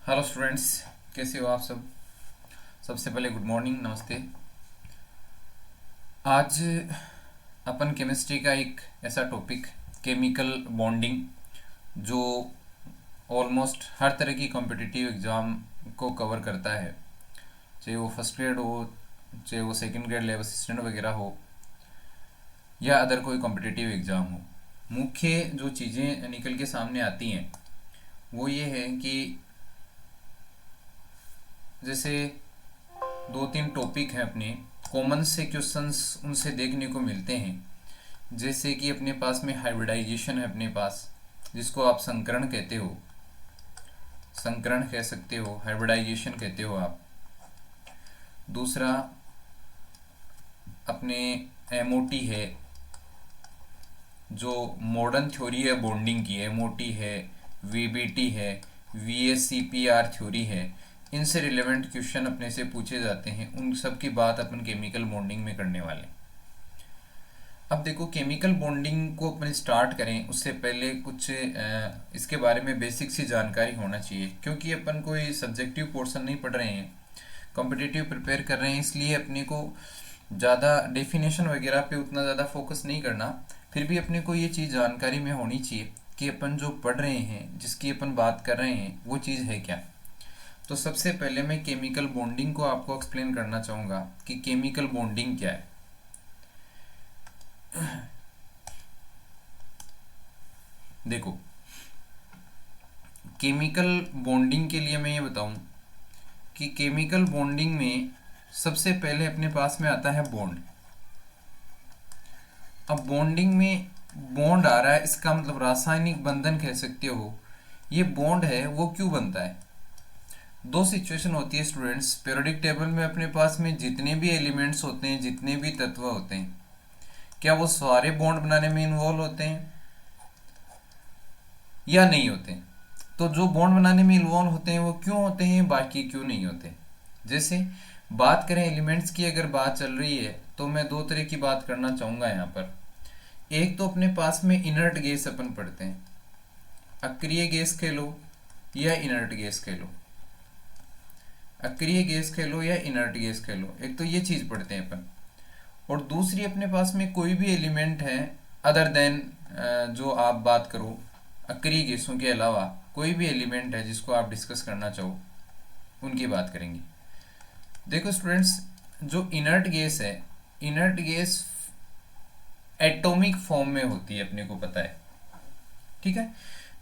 Hello students, कैसे हो आप सब। सबसे पहले गुड मॉर्निंग, नमस्ते। आज अपन केमिस्ट्री का एक ऐसा टॉपिक, केमिकल बॉन्डिंग, जो ऑलमोस्ट हर तरह की कॉम्पिटिटिव एग्ज़ाम को कवर करता है, चाहे वो फर्स्ट ग्रेड हो, चाहे वो सेकंड ग्रेड लेवल असिस्टेंट वगैरह हो, या अदर कोई कॉम्पिटिटिव एग्ज़ाम हो। मुख्य जो चीज़ें निकल के सामने आती हैं वो ये है कि जैसे दो तीन टॉपिक हैं अपने, कॉमन से क्वेश्चंस उनसे देखने को मिलते हैं। जैसे कि अपने पास में हाइब्रिडाइजेशन है अपने पास, जिसको आप संकरण कहते हो, संकरण कह सकते हो, हाइब्रिडाइजेशन कहते हो आप। दूसरा अपने एमओटी है, जो मॉडर्न थ्योरी है बॉन्डिंग की, एमओटी है, वीबीटी है, वीएससीपीआर थ्योरी है। इनसे रिलेवेंट क्वेश्चन अपने से पूछे जाते हैं, उन सब की बात अपन केमिकल बॉन्डिंग में करने वाले हैं। अब देखो, केमिकल बॉन्डिंग को अपन स्टार्ट करें उससे पहले कुछ इसके बारे में बेसिक सी जानकारी होना चाहिए, क्योंकि अपन कोई सब्जेक्टिव पोर्शन नहीं पढ़ रहे हैं, कॉम्पिटिटिव प्रिपेयर कर रहे हैं, इसलिए अपने को ज़्यादा डेफिनेशन वगैरह पे उतना ज़्यादा फोकस नहीं करना। फिर भी अपने को ये चीज़ जानकारी में होनी चाहिए कि अपन जो पढ़ रहे हैं, जिसकी अपन बात कर रहे हैं, वो चीज़ है क्या। तो सबसे पहले मैं केमिकल बॉन्डिंग को आपको एक्सप्लेन करना चाहूँगा कि केमिकल बॉन्डिंग क्या है। देखो, केमिकल बॉन्डिंग के लिए मैं ये बताऊं कि केमिकल बॉन्डिंग में सबसे पहले अपने पास में आता है बॉन्ड। अब बॉन्डिंग में बॉन्ड आ रहा है, इसका मतलब रासायनिक बंधन कह सकते हो। ये बॉन्ड है वो क्यों बनता है? दो सिचुएशन होती है स्टूडेंट्स। पीरियोडिक टेबल में अपने पास में जितने भी एलिमेंट्स होते हैं, जितने भी तत्व होते हैं, क्या वो सारे बॉन्ड बनाने में इन्वॉल्व होते हैं या नहीं होते? तो जो बॉन्ड बनाने में इन्वॉल्व होते हैं वो क्यों होते हैं, बाकी क्यों नहीं होते? जैसे बात करें एलिमेंट्स की, अगर बात चल रही है तो मैं दो तरह की बात करना चाहूँगा यहाँ पर। एक तो अपने पास में इनर्ट गैस अपन पढ़ते हैं, अक्रिय गैस कह लो या इनर्ट गैस कह लो, अक्रिय गैस कह लो या इनर्ट गैस कह लो, एक तो ये चीज़ पढ़ते हैं अपन। और दूसरी अपने पास में कोई भी एलिमेंट है अदर देन, जो आप बात करो अक्रिय गैसों के अलावा कोई भी एलिमेंट है जिसको आप डिस्कस करना चाहो, उनकी बात करेंगे। देखो स्टूडेंट्स, जो इनर्ट गैस है, इनर्ट गैस एटॉमिक फॉर्म में होती है, अपने को पता है, ठीक है।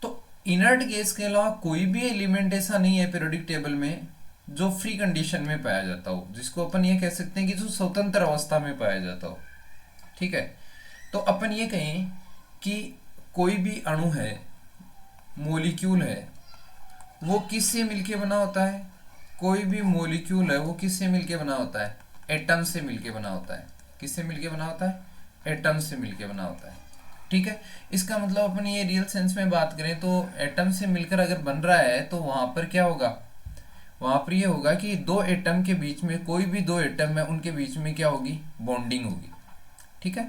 तो इनर्ट गैस के अलावा कोई भी एलिमेंट ऐसा नहीं है पीरियोडिक टेबल में जो फ्री कंडीशन में पाया जाता हो, जिसको अपन ये कह सकते हैं कि जो स्वतंत्र अवस्था में पाया जाता हो, ठीक है। तो अपन ये कहें कि कोई भी अणु है, मोलिक्यूल है, वो किससे मिलके बना होता है? कोई भी मोलिक्यूल है वो किससे मिलके बना होता है? एटम से मिलके बना होता है। किससे मिलके बना होता है? एटम से मिलके बना होता है, ठीक है। इसका मतलब अपन ये रियल सेंस में बात करें तो एटम से मिलकर अगर बन रहा है तो वहां पर क्या होगा? वहां पर ये होगा कि दो एटम के बीच में, कोई भी दो एटम है उनके बीच में क्या होगी? बॉन्डिंग होगी, ठीक है।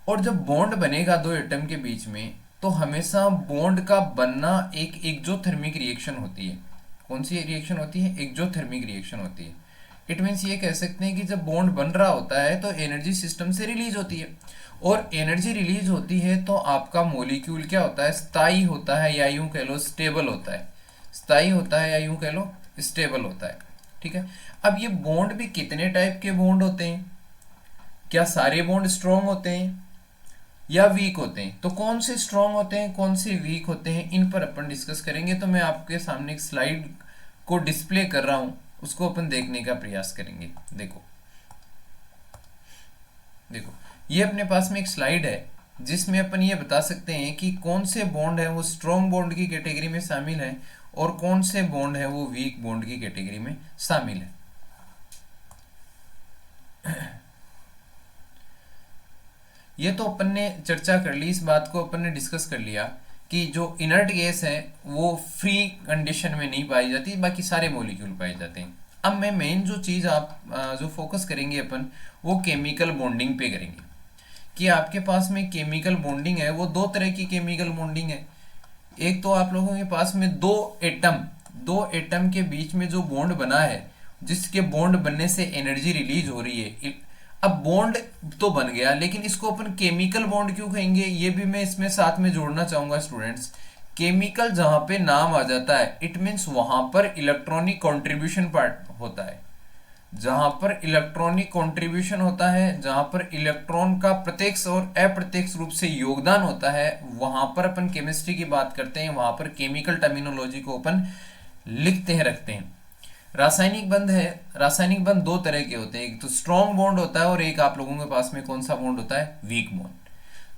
और जब बॉन्ड बनेगा दो एटम के बीच में, तो हमेशा बॉन्ड का बनना एक एक्सोथर्मिक रिएक्शन होती है। कौन सी रिएक्शन होती है? एक्सोथर्मिक रिएक्शन होती है। इट मीन्स ये कह सकते हैं कि जब बॉन्ड बन रहा होता है तो एनर्जी सिस्टम से रिलीज होती है, और एनर्जी रिलीज होती है तो आपका मॉलिक्यूल क्या होता है? स्थायी होता है, या यूं कह लो स्टेबल होता है। स्थायी होता है या यूं कह लो स्टेबल होता है, ठीक है। अब ये बॉन्ड भी कितने टाइप के बॉन्ड होते हैं? क्या सारे बॉन्ड स्ट्रॉन्ग होते हैं या वीक होते हैं? तो कौन से स्ट्रॉन्ग होते हैं, कौन से वीक होते हैं, इन पर अपन डिस्कस करेंगे। तो मैं आपके सामने एक स्लाइड को डिस्प्ले कर रहा हूं, उसको अपन देखने का प्रयास करेंगे। देखो देखो, ये अपने पास में एक स्लाइड है जिसमें अपन ये बता सकते हैं कि कौन से बॉन्ड है वो स्ट्रॉन्ग बॉन्ड की कैटेगरी में शामिल है और कौन से बॉन्ड है वो वीक बॉन्ड की कैटेगरी में शामिल है। ये तो अपन ने चर्चा कर ली, इस बात को अपन ने डिस्कस कर लिया कि जो इनर्ट गैस है वो फ्री कंडीशन में नहीं पाई जाती, बाकी सारे मॉलिक्यूल पाए जाते हैं। अब मैं मेन जो चीज़ आप जो फोकस करेंगे अपन, वो केमिकल बॉन्डिंग पे करेंगे कि आपके पास में केमिकल बॉन्डिंग है, वो दो तरह की केमिकल बॉन्डिंग है। एक तो आप लोगों के पास में दो एटम के बीच में जो बॉन्ड बना है, जिसके बॉन्ड बनने से एनर्जी रिलीज हो रही है। अब बॉन्ड तो बन गया, लेकिन इसको अपन केमिकल बॉन्ड क्यों कहेंगे, ये भी मैं इसमें साथ में जोड़ना चाहूंगा स्टूडेंट्स। केमिकल जहां पे नाम आ जाता है, इट मीन्स वहां पर इलेक्ट्रॉनिक कॉन्ट्रीब्यूशन पार्ट होता है। जहां पर इलेक्ट्रॉनिक कंट्रीब्यूशन होता है, जहां पर इलेक्ट्रॉन का प्रत्यक्ष और अप्रत्यक्ष रूप से योगदान होता है, वहां पर अपन केमिस्ट्री की बात करते हैं, वहां पर केमिकल टर्मिनोलॉजी को अपन लिखते हैं, रखते हैं। रासायनिक बंध है, रासायनिक बंध दो तरह के होते हैं, एक तो स्ट्रॉन्ग बॉन्ड होता है और एक आप लोगों के पास में कौन सा बॉन्ड होता है, वीक बॉन्ड।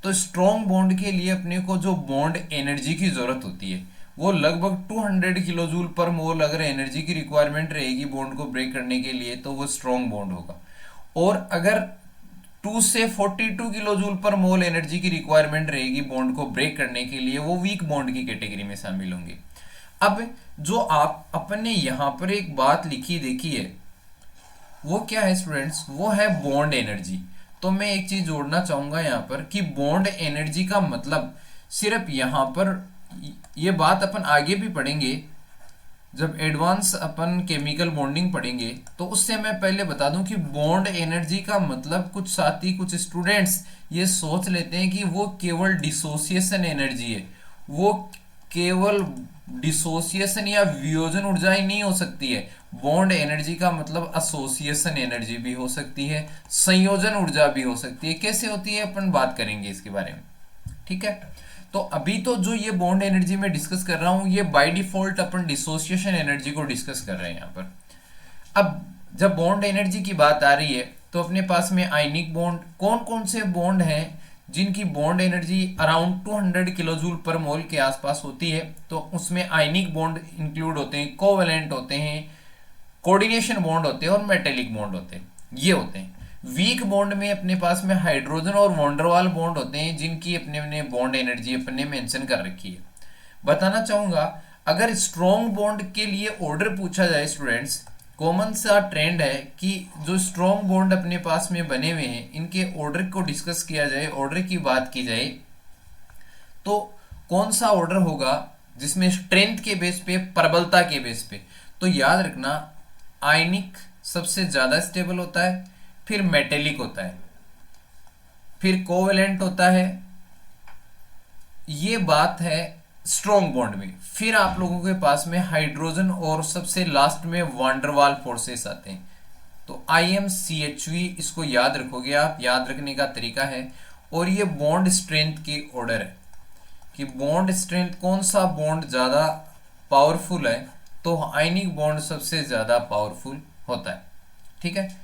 तो स्ट्रॉन्ग बॉन्ड के लिए अपने को जो बॉन्ड एनर्जी की जरूरत होती है वो लगभग 200 किलो जूल पर मोल अगर एनर्जी की रिक्वायरमेंट रहेगी बॉन्ड को ब्रेक करने के लिए, तो वो स्ट्रॉन्ग बॉन्ड होगा। और अगर 2 से 42 किलो जूल पर मोल एनर्जी की रिक्वायरमेंट रहेगी बॉन्ड को ब्रेक करने के लिए, वो वीक बॉन्ड की कैटेगरी में शामिल होंगे। अब जो आप अपने यहां पर एक बात लिखी देखी है, वो क्या है स्टूडेंट्स, वो है बॉन्ड एनर्जी। तो मैं एक चीज जोड़ना चाहूंगा यहाँ पर कि बॉन्ड एनर्जी का मतलब सिर्फ यहाँ पर, ये बात अपन आगे भी पढ़ेंगे जब एडवांस अपन केमिकल बॉन्डिंग पढ़ेंगे, तो उससे मैं पहले बता दूं कि बॉन्ड एनर्जी का मतलब कुछ साथी, कुछ स्टूडेंट्स ये सोच लेते हैं कि वो केवल डिसोसिएशन एनर्जी है। वो केवल डिसोसिएशन या वियोजन ऊर्जा ही नहीं हो सकती है। बॉन्ड एनर्जी का मतलब एसोसिएशन एनर्जी भी हो सकती है, संयोजन ऊर्जा भी हो सकती है। कैसे होती है अपन बात करेंगे इसके बारे में, ठीक है। तो अभी तो जो ये बॉन्ड एनर्जी में डिस्कस कर रहा हूं, ये by default upon dissociation energy को डिस्कस कर रहे हैं यहाँ पर। अब जब बॉन्ड एनर्जी की बात आ रही है तो अपने पास में आयनिक बॉन्ड, कौन कौन से बॉन्ड हैं जिनकी bond energy around 200 kilojoule पर मोल के आसपास होती है, तो उसमें आयनिक बॉन्ड इंक्लूड होते हैं, कोवेलेंट होते हैं, कोऑर्डिनेशन बॉन्ड होते हैं और मेटेलिक बॉन्ड होते हैं, ये होते हैं। वीक बॉन्ड में अपने पास में हाइड्रोजन और वॉन्डरवाल बॉन्ड होते हैं, जिनकी अपने बॉन्ड एनर्जी अपने मेंशन कर रखी है। बताना चाहूंगा, अगर स्ट्रॉन्ग बॉन्ड के लिए ऑर्डर पूछा जाए स्टूडेंट्स, कॉमन सा ट्रेंड है कि जो स्ट्रॉन्ग बॉन्ड अपने पास में बने हुए हैं, इनके ऑर्डर को डिस्कस किया जाए, ऑर्डर की बात की जाए, तो कौन सा ऑर्डर होगा जिसमें स्ट्रेंथ के बेस पे, प्रबलता के बेस पे, तो याद रखना आयनिक सबसे ज्यादा स्टेबल होता है, फिर मेटेलिक होता है, फिर कोवेलेंट होता है। ये बात है स्ट्रॉन्ग बॉन्ड में। फिर आप लोगों के पास में हाइड्रोजन और सबसे लास्ट में वांडरवाल फोर्सेस आते हैं। तो IMCHV इसको याद रखोगे आप, याद रखने का तरीका है। और ये बॉन्ड स्ट्रेंथ की ऑर्डर है कि बॉन्ड स्ट्रेंथ कौन सा बॉन्ड ज्यादा पावरफुल है, तो आयनिक बॉन्ड सबसे ज्यादा पावरफुल होता है, ठीक है।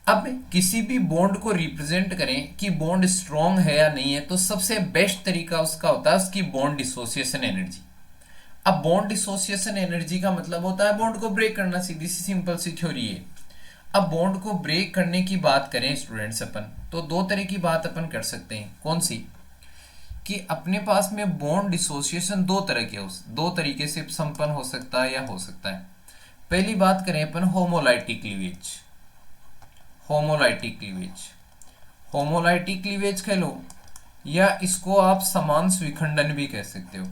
अब किसी भी बॉन्ड को रिप्रेजेंट करें कि बॉन्ड स्ट्रॉन्ग है या नहीं है, तो सबसे बेस्ट तरीका उसका होता है उसकी बॉन्ड डिसोसिएशन एनर्जी। अब बॉन्ड डिसोसिएशन एनर्जी का मतलब होता है बॉन्ड को ब्रेक करना, सीधी सी सिंपल सी थ्योरी है। अब बॉन्ड को ब्रेक करने की बात करें स्टूडेंट्स अपन, तो दो तरह की बात अपन कर सकते हैं। कौन सी, कि अपने पास में बॉन्ड डिसोसिएशन दो तरह के दो तरीके से संपन्न हो सकता है या हो सकता है। पहली बात करें अपन homolytic cleavage, homolytic cleavage, homolytic cleavage कह लो, या इसको आप समान स्विखंडन भी कह सकते हो।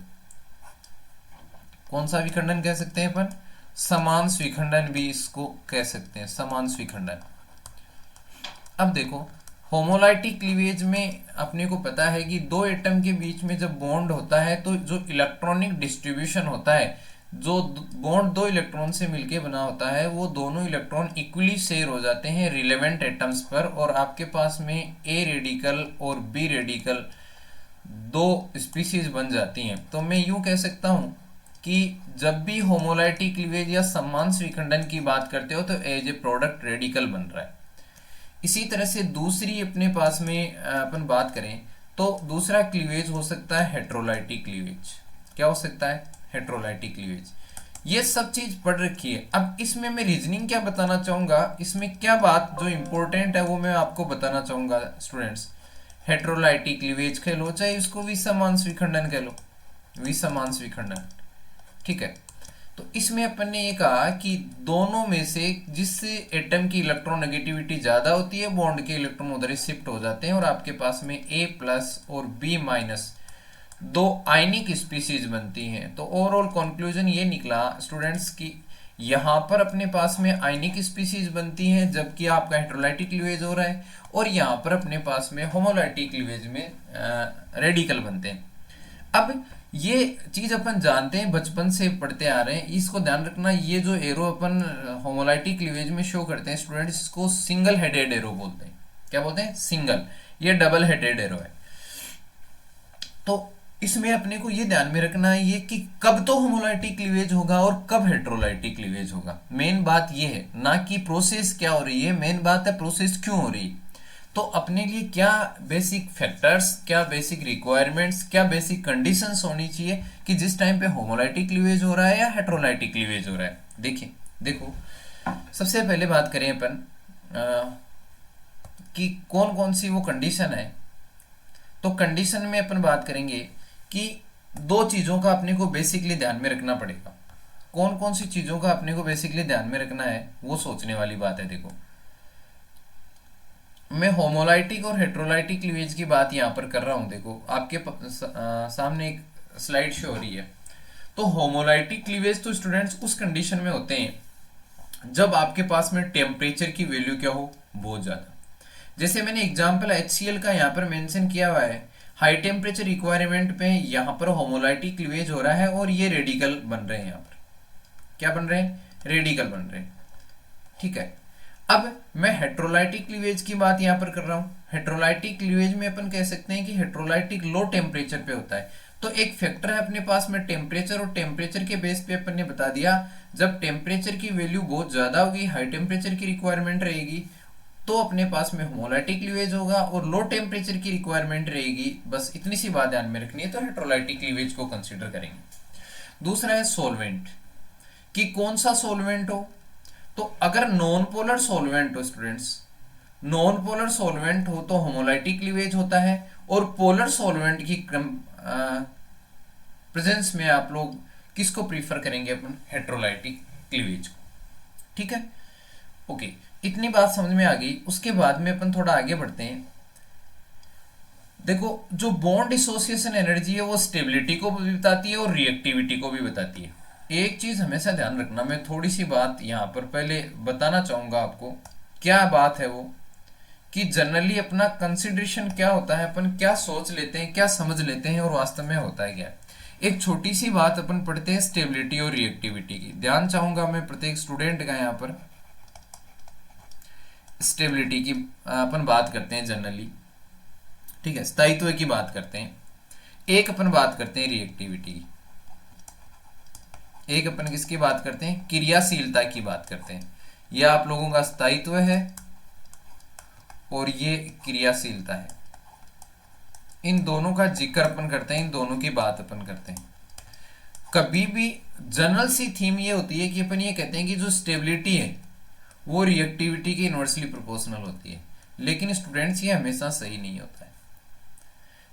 कौन सा विखंडन कह सकते हैं अपन, समान स्विखंडन भी इसको कह सकते हैं, समान स्विखंडन। अब देखो होमोलाइटिक क्लीवेज में अपने को पता है कि दो एटम के बीच में जब बॉन्ड होता है तो जो इलेक्ट्रॉनिक डिस्ट्रीब्यूशन होता है, जो बॉन्ड दो इलेक्ट्रॉन से मिलके बना होता है, वो दोनों इलेक्ट्रॉन इक्वली शेयर हो जाते हैं रिलेवेंट एटम्स पर, और आपके पास में ए रेडिकल और बी रेडिकल दो स्पीसीज बन जाती हैं। तो मैं यूं कह सकता हूं कि जब भी होमोलाइटिक क्लीवेज या समान स्विखंडन की बात करते हो तो एज ए प्रोडक्ट रेडिकल बन रहा है। इसी तरह से दूसरी अपने पास में अपन बात करें तो दूसरा क्लीवेज हो सकता है हेट्रोलाइटिक क्लीवेज। क्या हो सकता है, हेट्रोलाइटिक क्लीवेज। ये सब चीज पढ़ रखी है। अब इसमें मैं रीजनिंग क्या बताना चाहूंगा, इसमें क्या बात जो इंपॉर्टेंट है वो मैं आपको बताना चाहूंगा स्टूडेंट्स। हेट्रोलाइटिक क्लीवेज कह लो, चाहे इसको विसमान स्विखंडन कह लो, विसमान स्विखंडन, ठीक है। तो इसमें अपन ने ये कहा कि दोनों में से जिस एटम की इलेक्ट्रोनेगेटिविटी ज्यादा होती है, बॉन्ड के इलेक्ट्रॉन उधर शिफ्ट हो जाते हैं और आपके पास में A+ और B- दो आयनिक स्पीसीज बनती हैं। तो ओवरऑल कंक्लूजन ये निकला स्टूडेंट्स की यहाँ पर अपने पास में आयनिक स्पीसीज बनती हैं जबकि आपका हेटेरोलाइटिक क्लीवेज हो रहा है, और यहाँ पर अपने पास में होमोलाइटिक क्लीवेज में रेडिकल बनते हैं। अब ये चीज अपन जानते हैं, बचपन से पढ़ते आ रहे हैं, इसको ध्यान रखना। ये जो एरो अपन होमोलाइटिक क्लीवेज में शो करते हैं स्टूडेंट्स, इसको सिंगल हेडेड एरो बोलते हैं। क्या बोलते हैं? सिंगल। ये डबल हेडेड एरो है। तो इसमें अपने को ये ध्यान में रखना है ये कि कब तो होमोलाइटिक क्लीवेज होगा और कब हेटेरोलाइटिक क्लीवेज होगा। मेन बात ये है, ना कि प्रोसेस क्या हो रही है, मेन बात है प्रोसेस क्यों हो रही है। तो अपने लिए क्या बेसिक फैक्टर्स, क्या बेसिक रिक्वायरमेंट्स, क्या बेसिक कंडीशंस होनी चाहिए कि जिस टाइम पे होमोलाइटिक क्लीवेज हो रहा है या हेटेरोलाइटिक क्लीवेज हो रहा है। देखिए, देखो, सबसे पहले बात करें अपन कि कौन कौन सी वो कंडीशन है। तो कंडीशन में अपन बात करेंगे कि दो चीजों का अपने को बेसिकली ध्यान में रखना पड़ेगा। कौन कौन सी चीजों का अपने को बेसिकली ध्यान में रखना है वो सोचने वाली बात है। देखो, मैं होमोलाइटिक और हेटेरोलाइटिक क्लीवेज की बात यहाँ पर कर रहा हूँ। देखो, आपके सामने एक स्लाइड शो हो रही है। तो होमोलाइटिक क्लीवेज तो स्टूडेंट्स उस कंडीशन में होते हैं जब आपके पास में टेम्परेचर की वैल्यू क्या हो, बहुत ज्यादा। जैसे मैंने एग्जांपल HCl का यहाँ पर मेंशन किया हुआ है, हाई टेम्परेचर रिक्वायरमेंट पे यहाँ पर होमोलाइटिक क्लीवेज हो रहा है और ये रेडिकल बन रहे हैं। यहाँ पर क्या बन रहे हैं? रेडिकल बन रहे हैं। ठीक है। अब मैं हेटेरोलाइटिक क्लीवेज की बात यहाँ पर कर रहा हूँ। हेटेरोलाइटिक क्लीवेज में अपन कह सकते हैं कि हेटेरोलाइटिक लो टेम्परेचर पे होता है। तो एक फैक्टर है अपने पास में टेम्परेचर, और टेम्परेचर के बेस पे अपन ने बता दिया जब टेम्परेचर की वैल्यू बहुत ज्यादा होगी, हाई टेम्परेचर की रिक्वायरमेंट रहेगी, तो अपने पास में होमोलाइटिक क्लीवेज होगा, और लो टेम्परेचर की रिक्वायरमेंट रहेगी। बस इतनी सी बात ध्यान में रखनी है, तो हेटेरोलाइटिक क्लीवेज को कंसीडर करेंगे। दूसरा है सोलवेंट, कि कौन सा सोलवेंट हो। तो अगर नॉन पोलर सोलवेंट हो स्टूडेंट्स, नॉन पोलर सोलवेंट हो तो होमोलाइटिक क्लीवेज होता है, और पोलर सोलवेंट की प्रेजेंस में आप लोग किसको प्रीफर करेंगे? अपन हेटेरोलाइटिक क्लीवेज को। ठीक है, ओके, इतनी बात समझ में आ गई। उसके बाद में अपन थोड़ा आगे बढ़ते हैं। देखो, जो बॉन्ड डिसोसिएशन एनर्जी है वो स्टेबिलिटी को भी बताती है और रिएक्टिविटी को भी बताती है। एक चीज हमेशा ध्यान रखना, मैं थोड़ी सी बात यहाँ पर पहले बताना चाहूंगा आपको। क्या बात है वो कि जनरली अपना कंसिडरेशन क्या होता है, अपन क्या सोच लेते हैं, क्या समझ लेते हैं, और वास्तव में होता है क्या। एक छोटी सी बात अपन पढ़ते हैं स्टेबिलिटी और रिएक्टिविटी की। ध्यान चाहूंगा मैं प्रत्येक स्टूडेंट का यहाँ पर। स्टेबिलिटी की अपन बात करते हैं जनरली, ठीक है, स्थायित्व की बात करते हैं। एक अपन बात करते हैं रिएक्टिविटी की। एक अपन किसकी बात करते हैं? क्रियाशीलता की बात करते हैं। यह आप लोगों का स्थायित्व है और ये क्रियाशीलता है। इन दोनों का जिक्र अपन करते हैं, इन दोनों की बात अपन करते हैं। कभी भी जनरल सी थीम ये होती है कि अपन ये कहते हैं कि जो स्टेबिलिटी है वो रिएक्टिविटी के इनवर्सली प्रोपोर्शनल होती है, लेकिन स्टूडेंट्स ये हमेशा सही नहीं होता है।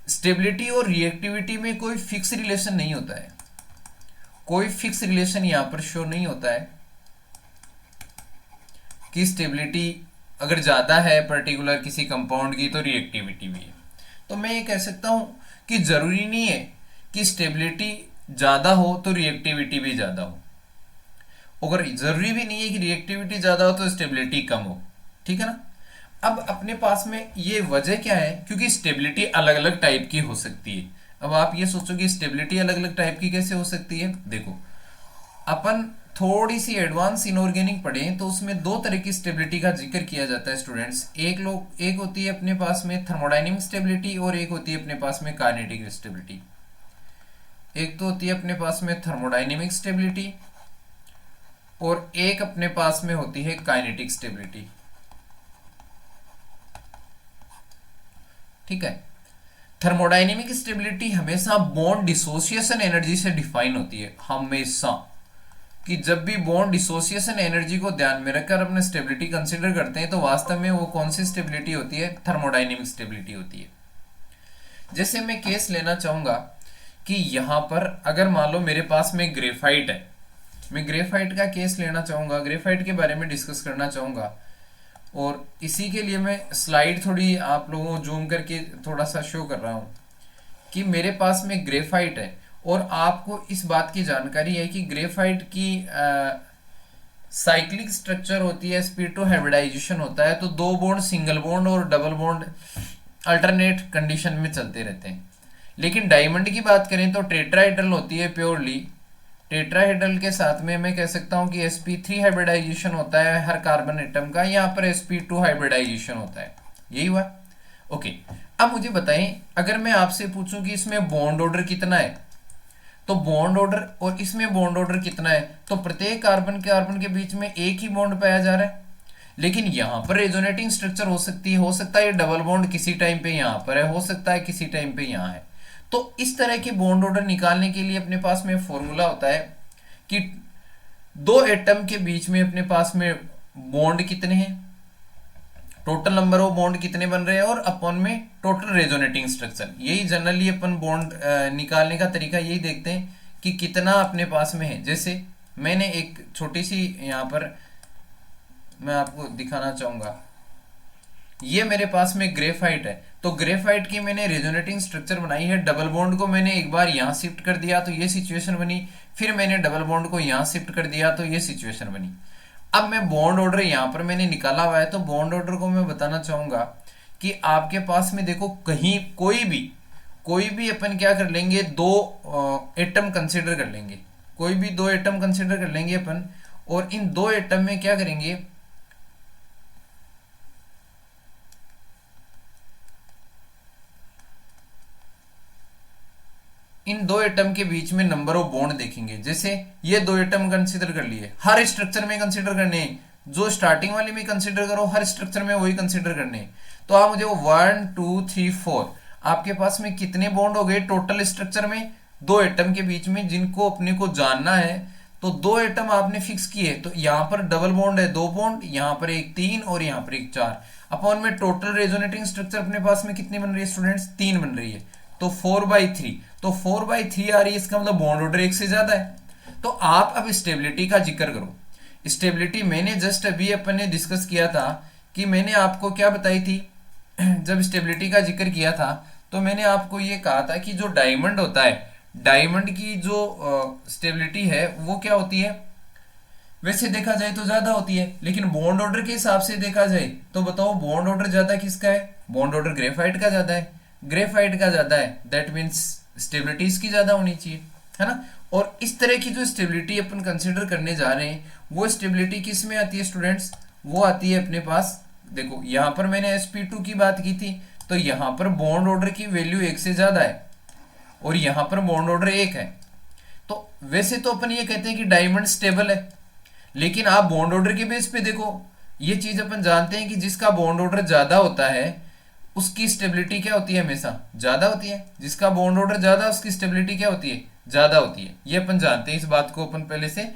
स्टेबिलिटी और रिएक्टिविटी में कोई फिक्स रिलेशन नहीं होता है, कोई फिक्स रिलेशन यहां पर शो नहीं होता है कि स्टेबिलिटी अगर ज्यादा है पर्टिकुलर किसी कंपाउंड की तो रिएक्टिविटी भी है। तो मैं ये कह सकता हूं कि जरूरी नहीं है कि स्टेबिलिटी ज्यादा हो तो रिएक्टिविटी भी ज्यादा हो, अगर जरूरी भी नहीं है कि रिएक्टिविटी ज्यादा हो तो स्टेबिलिटी कम हो। ठीक है ना। अब अपने पास में ये वजह क्या है, क्योंकि स्टेबिलिटी अलग अलग टाइप की हो सकती है। अब आप ये सोचो कि स्टेबिलिटी अलग अलग टाइप की कैसे हो सकती है। देखो, अपन थोड़ी सी एडवांस इनऑर्गेनिक पढ़े तो उसमें दो तरह की स्टेबिलिटी का जिक्र किया जाता है स्टूडेंट्स। एक होती है अपने पास में थर्मोडायनेमिक स्टेबिलिटी और एक होती है अपने पास में काइनेटिक स्टेबिलिटी। एक तो होती है अपने पास में थर्मोडायनेमिक स्टेबिलिटी और एक अपने पास में होती है काइनेटिक स्टेबिलिटी। ठीक है। थर्मोडायनेमिक स्टेबिलिटी हमेशा बॉन्ड डिसोसिएशन एनर्जी से डिफाइन होती है, हमेशा, कि जब भी बॉन्ड डिसोसिएशन एनर्जी को ध्यान में रखकर अपने स्टेबिलिटी कंसीडर करते हैं तो वास्तव में वो कौन सी स्टेबिलिटी होती है? थर्मोडायनेमिक स्टेबिलिटी होती है। जैसे मैं केस लेना चाहूंगा कि यहां पर अगर मान लो मेरे पास में ग्रेफाइट है, मैं ग्रेफाइट का केस लेना चाहूंगा, ग्रेफाइट के बारे में डिस्कस करना चाहूंगा, और इसी के लिए मैं स्लाइड थोड़ी आप लोगों को जूम करके थोड़ा सा शो कर रहा हूं कि मेरे पास में ग्रेफाइट है और आपको इस बात की जानकारी है कि ग्रेफाइट की साइक्लिक स्ट्रक्चर होती है, sp2 हाइब्रिडाइजेशन होता है, तो दो बॉन्ड सिंगल बॉन्ड और डबल बॉन्ड अल्टरनेट कंडीशन में चलते रहते हैं। लेकिन डायमंड की बात करें तो टेट्राहेड्रल होती है प्योरली। टेट्राहेड्रल के साथ में मैं कह सकता हूं कि sp3 हाइब्रिडाइजेशन होता है हर कार्बन एटम का, यहाँ पर sp2 हाइब्रिडाइजेशन होता है। यही हुआ। ओके, अब मुझे बताएं, अगर मैं आपसे पूछूं कि इसमें बॉन्ड ऑर्डर कितना है, तो बॉन्ड ऑर्डर और इसमें बॉन्ड ऑर्डर कितना है, तो प्रत्येक कार्बन कार्बन के बीच में एक ही बॉन्ड पाया जा रहा है। लेकिन यहां पर रेजोनेटिंग स्ट्रक्चर हो सकती है, हो सकता है डबल बॉन्ड किसी टाइम पे यहां पर है, हो सकता है किसी टाइम पे यहां है। तो इस तरह के बॉन्ड ऑर्डर निकालने के लिए अपने पास में फॉर्मूला होता है कि दो एटम के बीच में अपने पास में बॉन्ड कितने हैं, टोटल नंबर ऑफ बॉन्ड कितने बन रहे हैं, और अपन में टोटल रेजोनेटिंग स्ट्रक्चर। यही जनरली अपन बॉन्ड निकालने का तरीका यही देखते हैं कि कितना अपने पास में है। जैसे मैंने एक छोटी सी यहाँ पर मैं आपको दिखाना चाहूंगा, ये मेरे पास में ग्रेफाइट है, तो ग्रेफाइट की मैंने रेजोनेटिंग स्ट्रक्चर बनाई है। डबल बॉन्ड को मैंने एक बार यहाँ शिफ्ट कर दिया तो ये सिचुएशन बनी, फिर मैंने डबल बॉन्ड को यहाँ शिफ्ट कर दिया तो ये सिचुएशन बनी। अब मैं बॉन्ड ऑर्डर यहाँ पर मैंने निकाला हुआ है, तो बॉन्ड ऑर्डर को मैं बताना चाहूंगा कि आपके पास में देखो कहीं कोई भी अपन क्या कर लेंगे, दो एटम कंसिडर कर लेंगे, कोई भी दो एटम कंसिडर कर लेंगे अपन, और इन दो एटम में क्या करेंगे, इन दो एटम के बीच में नंबर ऑफ बॉन्ड देखेंगे। जैसे ये दो एटम कंसीडर कर लिए, हर स्ट्रक्चर में कंसीडर करने हैं, जो स्टार्टिंग वाले में कंसीडर करो हर स्ट्रक्चर में वही कंसीडर करने हैं। तो आप मुझे 1 2 3 4 आपके पास में कितने बॉन्ड हो गए टोटल स्ट्रक्चर में, दो एटम के बीच में, जिनको अपने को जानना है। तो दो एटम आपने फिक्स किए, तो यहाँ पर डबल बॉन्ड है, दो बॉन्ड, यहाँ पर एक 3 और यहाँ पर एक 4। अपॉन में टोटल रेजोनेटिंग स्ट्रक्चर अपने पास में कितनी बन रही है स्टूडेंट्स, 3 बन रही है, तो 4/3। तो 4/3 आ रही है, इसका मतलब बॉन्ड ऑर्डर एक से ज्यादा है। तो आप अब स्टेबिलिटी का जिक्र करो। स्टेबिलिटी मैंने जस्ट अभी अपन ने डिस्कस किया था कि मैंने आपको क्या बताई थी, जब स्टेबिलिटी का जिक्र किया था तो मैंने आपको ये कहा था कि जो डायमंड होता है, डायमंड की जो स्टेबिलिटी है वो क्या होती है, वैसे देखा जाए तो ज्यादा होती है, लेकिन बॉन्ड ऑर्डर के हिसाब से देखा जाए तो बताओ बॉन्ड ऑर्डर ज्यादा किसका है, बॉन्ड ऑर्डर ग्रेफाइट का ज्यादा है, ग्रेफाइट का ज्यादा है, दैट मीन्स स्टेबिलिटी इसकी ज्यादा होनी चाहिए, है ना। और इस तरह की जो स्टेबिलिटी अपन कंसिडर करने जा रहे हैं, वो स्टेबिलिटी किस में आती है स्टूडेंट्स, वो आती है अपने पास, देखो यहाँ पर मैंने sp2 की बात की थी, तो यहाँ पर बॉन्ड ऑर्डर की वैल्यू 1 से ज्यादा है और यहाँ पर बॉन्ड ऑर्डर 1 है। तो वैसे तो अपन ये कहते हैं कि डायमंड स्टेबल है, लेकिन आप बॉन्ड ऑर्डर के बेस पे देखो, ये चीज अपन जानते हैं कि जिसका बॉन्ड ऑर्डर ज्यादा होता है उसकी स्टेबिलिटी क्या होती है, हमेशा ज्यादा होती है। जिसका बॉन्ड ऑर्डर ज्यादा उसकी स्टेबिलिटी क्या होती है, ज्यादा होती है। ये अपन जानते हैं, इस बात को अपन पहले से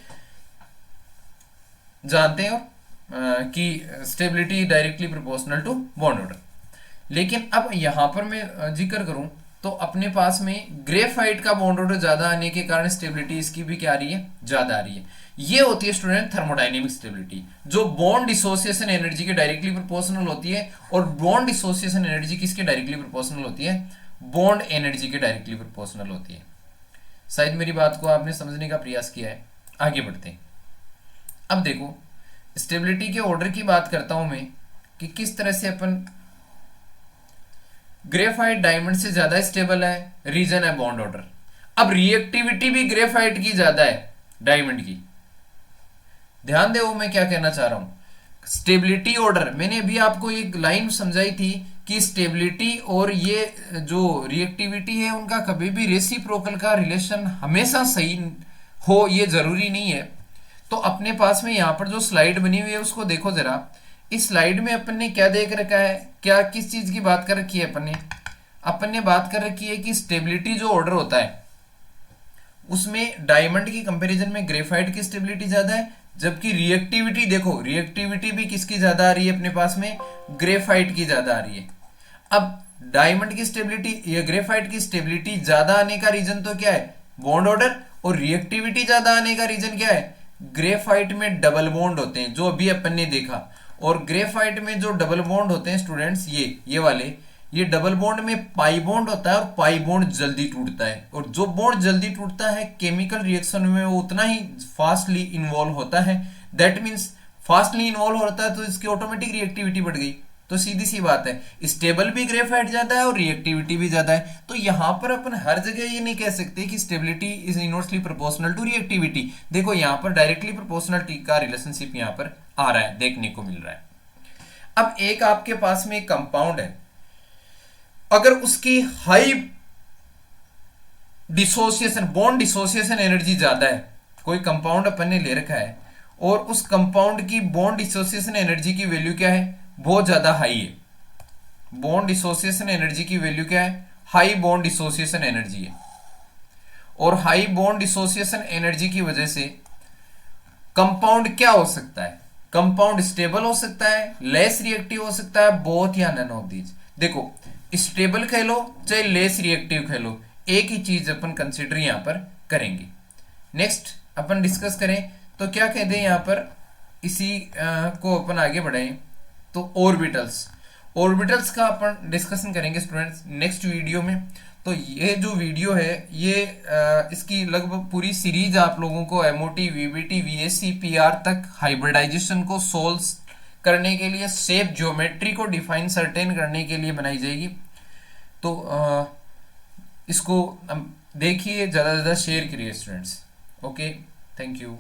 जानते हैं, और कि stability directly proportional to bond order. लेकिन अब यहां पर मैं जिक्र करूं तो अपने पास में ग्रेफाइट का बॉन्ड ऑर्डर ज्यादा आने के कारण स्टेबिलिटी इसकी भी क्या आ रही है, ज्यादा आ रही है। ये होती है स्टूडेंट थर्मोडायनेमिक स्टेबिलिटी, जो बॉन्ड डिसोसिएशन एनर्जी के डायरेक्टली प्रोपोर्शनल होती है। और बॉन्ड डिसोसिएशन एनर्जी किसके डायरेक्टली प्रोपोर्शनल होती है, बॉन्ड एनर्जी के डायरेक्टली प्रोपोर्शनल होती है। शायद मेरी बात को आपने समझने का प्रयास किया है। आगे बढ़ते हैं। अब देखो स्टेबिलिटी के ऑर्डर की बात करता हूं मैं कि किस तरह से अपन, ग्रेफाइट डायमंड से ज्यादा स्टेबल है, रीजन है बॉन्ड ऑर्डर। अब रिएक्टिविटी भी ग्रेफाइट की ज्यादा है डायमंड की। ध्यान दे मैं क्या कहना चाह रहा हूं। स्टेबिलिटी ऑर्डर मैंने अभी आपको एक लाइन समझाई थी कि स्टेबिलिटी और ये जो रिएक्टिविटी है उनका कभी भी रेसिप्रोकल का रिलेशन हमेशा सही हो ये जरूरी नहीं है। तो अपने पास में यहाँ पर जो स्लाइड बनी हुई है उसको देखो जरा। इस स्लाइड में अपन ने क्या देख रखा है, क्या किस चीज की बात कर रखी है अपन ने बात कर रखी है कि स्टेबिलिटी जो ऑर्डर होता है उसमें डायमंड की कंपैरिजन में ग्रेफाइट की स्टेबिलिटी ज्यादा है, जबकि रिएक्टिविटी देखो, रिएक्टिविटी भी किसकी ज्यादा आ रही है अपने पास में, ग्रेफाइट की ज्यादा आ रही है। अब डायमंड की स्टेबिलिटी या ग्रेफाइट की स्टेबिलिटी ज्यादा आने का रीजन तो क्या है, बॉन्ड ऑर्डर, और रिएक्टिविटी ज्यादा आने का रीजन क्या है, ग्रेफाइट में डबल बॉन्ड होते हैं जो अभी अपन ने देखा। और ग्रेफाइट में जो डबल बॉन्ड होते हैं स्टूडेंट्स, ये वाले, ये डबल बॉन्ड में पाई बॉन्ड होता है और पाई बॉन्ड जल्दी टूटता है, और जो बॉन्ड जल्दी टूटता है केमिकल रिएक्शन में वो उतना ही फास्टली इन्वॉल्व होता है। दैट मीन्स फास्टली इन्वॉल्व होता है तो इसकी ऑटोमेटिक रिएक्टिविटी बढ़ गई। तो सीधी सी बात है, स्टेबल भी ग्रेफाइट ज्यादा है और रिएक्टिविटी भी ज्यादा है। तो यहां पर अपन हर जगह ये नहीं कह सकते कि stability is inversely proportional to reactivity. देखो यहां पर डायरेक्टली प्रोपोर्शनल का रिलेशनशिप यहां पर आ रहा है, देखने को मिल रहा है। अब एक आपके पास में एक कंपाउंड है, अगर उसकी high dissociation bond dissociation energy ज्यादा है, कोई कंपाउंड अपन ने ले रखा है और उस कंपाउंड की बॉन्ड डिसोसिएशन एनर्जी की वैल्यू क्या है, बहुत ज्यादा हाई है। बॉन्ड डिसोसिएशन एनर्जी की वैल्यू क्या है, हाई बॉन्ड डिसोसिएशन एनर्जी है। और हाई बॉन्ड डिसोसिएशन एनर्जी की वजह से कंपाउंड क्या हो सकता है, कंपाउंड स्टेबल हो सकता है, लेस रिएक्टिव हो सकता है, बोथ या नन ऑफ दीज। देखो स्टेबल कह लो चाहे लेस रिएक्टिव कह लो, एक ही चीज अपन कंसिडर यहां पर करेंगे। नेक्स्ट अपन डिस्कस करें तो क्या कहते हैं यहां पर, इसी को अपन आगे बढ़ाएं तो ऑर्बिटल्स, ऑर्बिटल्स का अपन डिस्कशन करेंगे स्टूडेंट्स नेक्स्ट वीडियो में। तो ये जो वीडियो है ये इसकी लगभग पूरी सीरीज आप लोगों को एमओटी वीबीटी वीएससी पीआर तक हाइब्रिडाइजेशन को सोल्व करने के लिए, शेप ज्योमेट्री को डिफाइन सर्टेन करने के लिए बनाई जाएगी। तो इसको देखिए, ज़्यादा से ज़्यादा शेयर करिए स्टूडेंट्स। Okay, thank you.